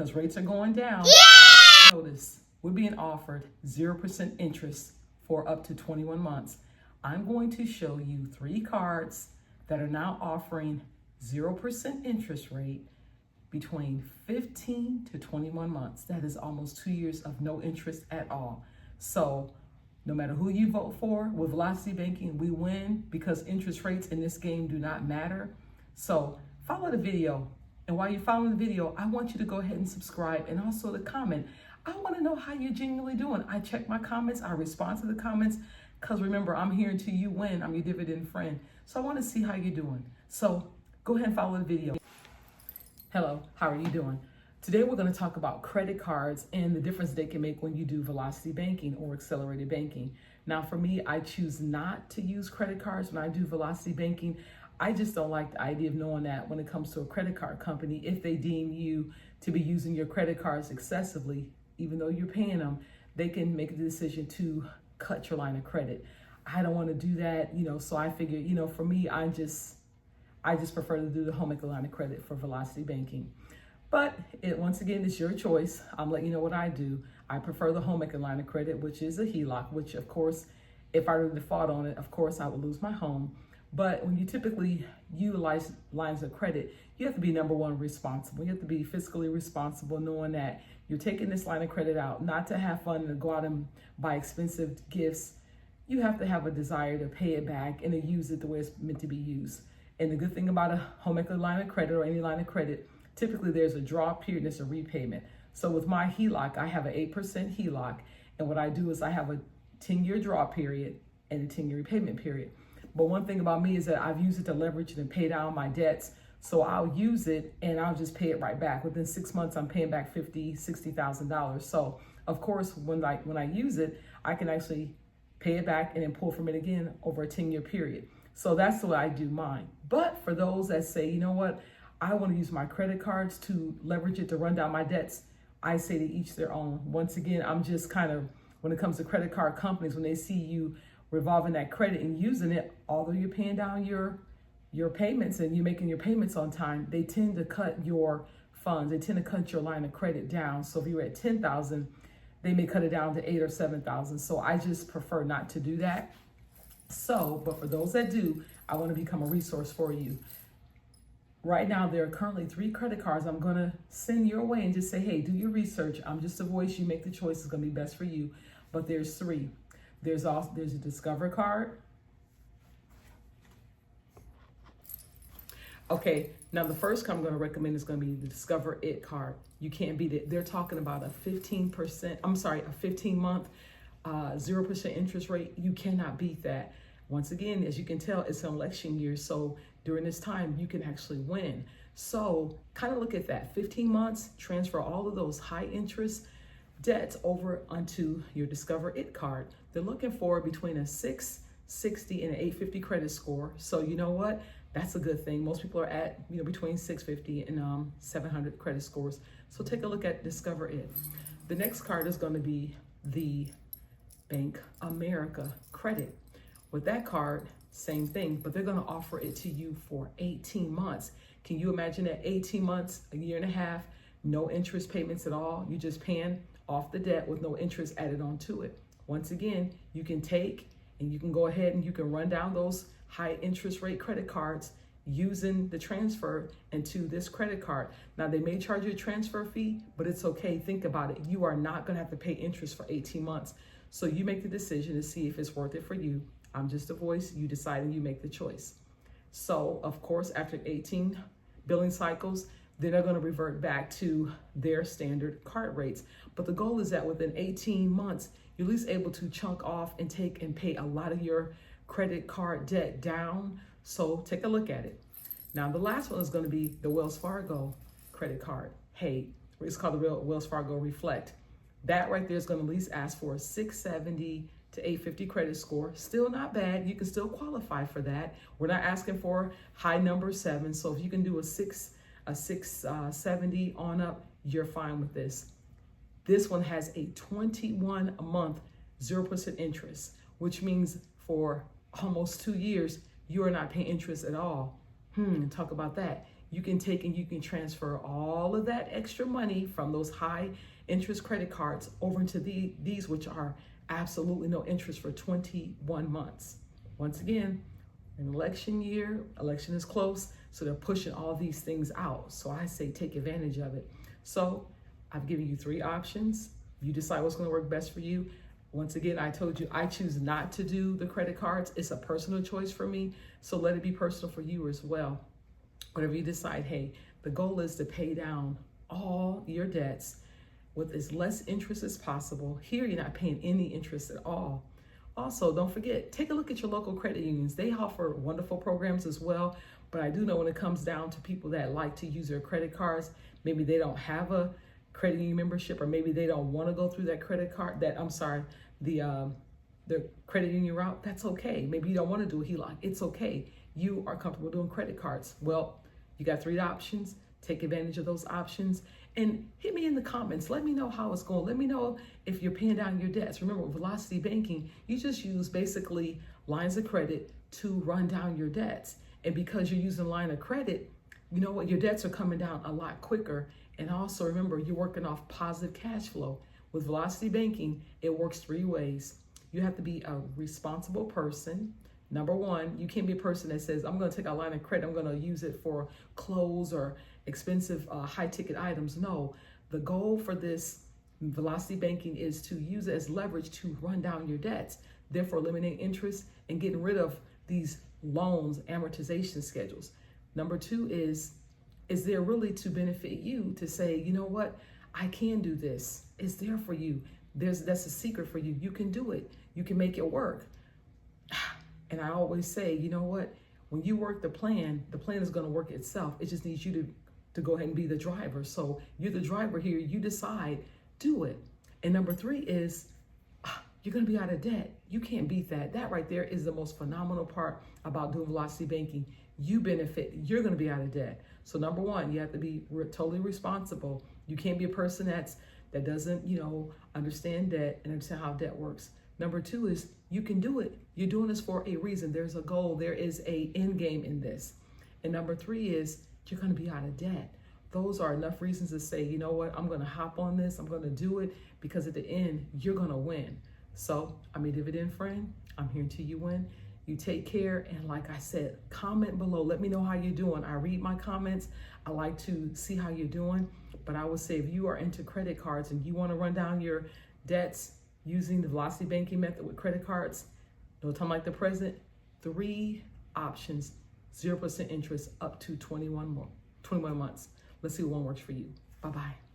because rates are going down. Notice we're being offered 0% interest for up to 21 months. I'm going to show you 3 cards that are now offering 0% interest rate between 15 to 21 months. That is almost 2 years of no interest at all. So no matter who you vote for, with Velocity Banking, we win because interest rates in this game do not matter. So follow the video. And while you're following the video, I want you to go ahead and subscribe and also to comment. I want to know how you're genuinely doing. I check my comments. I respond to the comments because remember, I'm here until you win. I'm your dividend friend. So I want to see how you're doing. So go ahead and follow the video. Hello, how are you doing? Today we're going to talk about credit cards and the difference they can make when you do velocity banking or accelerated banking. Now for me, I choose not to use credit cards when I do velocity banking. I just don't like the idea of knowing that when it comes to a credit card company, if they deem you to be using your credit cards excessively, even though you're paying them, they can make the decision to cut your line of credit. I don't want to do that, so I figured, for me, I just prefer to do the home equity line of credit for velocity banking. But once again, it's your choice. I'm letting you know what I do. I prefer the home equity line of credit, which is a HELOC, which of course, if I were to default on it, of course I would lose my home. But when you typically utilize lines of credit, you have to be number one, responsible. You have to be fiscally responsible, knowing that you're taking this line of credit out, not to have fun and go out and buy expensive gifts. You have to have a desire to pay it back and to use it the way it's meant to be used. And the good thing about a home equity line of credit or any line of credit, typically there's a draw period and there's a repayment. So with my HELOC, I have an 8% HELOC. And what I do is I have a 10-year draw period and a 10-year repayment period. But one thing about me is that I've used it to leverage it and pay down my debts. So I'll use it and I'll just pay it right back. Within 6 months, I'm paying back $50,000, $60,000. So of course, when I use it, I can actually pay it back and then pull from it again over a 10-year period. So that's the way I do mine. But for those that say, you know what, I want to use my credit cards to leverage it to run down my debts, I say to each their own. Once again, I'm just kind of, when it comes to credit card companies, when they see you revolving that credit and using it, although you're paying down your payments and you're making your payments on time, they tend to cut your funds. They tend to cut your line of credit down. So if you were at 10,000, they may cut it down to 8,000 or 7,000. So I just prefer not to do that. So, but for those that do, I want to become a resource for you. Right now, there are currently 3 credit cards I'm going to send your way and just say, hey, do your research. I'm just a voice. You make the choice. It's going to be best for you. But there's 3. There's a Discover card. Okay, now the first card I'm going to recommend is going to be the Discover It card. You can't beat it. They're talking about a 15-month, 0% interest rate. You cannot beat that. Once again, as you can tell, it's an election year. So during this time, you can actually win. So kind of look at that. 15 months, transfer all of those high interest debts over onto your Discover It card. They're looking for between a 660 and an 850 credit score. So you know what? That's a good thing. Most people are at, between 650 and 700 credit scores. So take a look at Discover It. The next card is going to be the Bank America credit. With that card, same thing, but they're going to offer it to you for 18 months. Can you imagine that? 18 months, a year and a half, no interest payments at all. You're just paying off the debt with no interest added onto it. Once again, you can take and you can go ahead and you can run down those high interest rate credit cards using the transfer into this credit card. Now they may charge you a transfer fee, but it's okay. Think about it. You are not going to have to pay interest for 18 months. So you make the decision to see if it's worth it for you. I'm just a voice. You decide and you make the choice. So of course, after 18 billing cycles, then they're going to revert back to their standard card rates. But the goal is that within 18 months, you're at least able to chunk off and take and pay a lot of your credit card debt down. So take a look at it. Now, the last one is going to be the Wells Fargo credit card. Hey, it's called the Wells Fargo Reflect. That right there is going to at least ask for a 670 to 850 credit score. Still not bad. You can still qualify for that. We're not asking for high number 7. So if you can do a 670 on up, you're fine with this. This one has a 21-month 0% interest, which means for almost 2 years, you are not paying interest at all. Talk about that. you can take and you can transfer all of that extra money from those high interest credit cards over into these, which are absolutely no interest for 21 months. Once again, an election year, election is close, so they're pushing all these things out. So I say take advantage of it. So I've given you 3 options. You decide what's going to work best for you. Once again, I told you I choose not to do the credit cards. It's a personal choice for me, so let it be personal for you as well. Whatever you decide, hey, the goal is to pay down all your debts with as less interest as possible. Here, you're not paying any interest at all. Also, don't forget, take a look at your local credit unions. They offer wonderful programs as well, but I do know when it comes down to people that like to use their credit cards, maybe they don't have a credit union membership, or maybe they don't want to go through that credit card, the credit union route. That's okay. Maybe you don't want to do a HELOC. It's okay. You are comfortable doing credit cards. Well, you got 3 options. Take advantage of those options and hit me in the comments. Let me know how it's going. Let me know if you're paying down your debts. Remember, with Velocity Banking, you just use basically lines of credit to run down your debts. And because you're using line of credit, you know what? Your debts are coming down a lot quicker. And also remember, you're working off positive cash flow. With Velocity Banking, it works 3 ways. You have to be a responsible person. Number 1, you can't be a person that says, I'm going to take a line of credit, I'm going to use it for clothes or expensive high-ticket items. No, the goal for this Velocity Banking is to use it as leverage to run down your debts, therefore eliminating interest and getting rid of these loans, amortization schedules. Number 2 is there really to benefit you to say, you know what, I can do this. It's there for you. That's a secret for you. You can do it. You can make it work. And I always say, you know what, when you work the plan is going to work itself. It just needs you to go ahead and be the driver. So you're the driver here. You decide, do it. And number 3 is you're going to be out of debt. You can't beat that. That right there is the most phenomenal part about doing Velocity Banking. You benefit. You're going to be out of debt. So number 1, you have to be totally responsible. You can't be a person that doesn't, understand debt and understand how debt works. Number 2 is you can do it. You're doing this for a reason. There's a goal. There is a end game in this. And number 3 is you're going to be out of debt. Those are enough reasons to say, you know what, I'm going to hop on this. I'm going to do it because at the end, you're going to win. So I'm a dividend friend. I'm here until you win. You take care. And like I said, comment below. Let me know how you're doing. I read my comments. I like to see how you're doing. But I would say if you are into credit cards and you want to run down your debts using the Velocity Banking method with credit cards, no time like the present, 3 options, 0% interest up to 21 months. Let's see what one works for you. Bye-bye.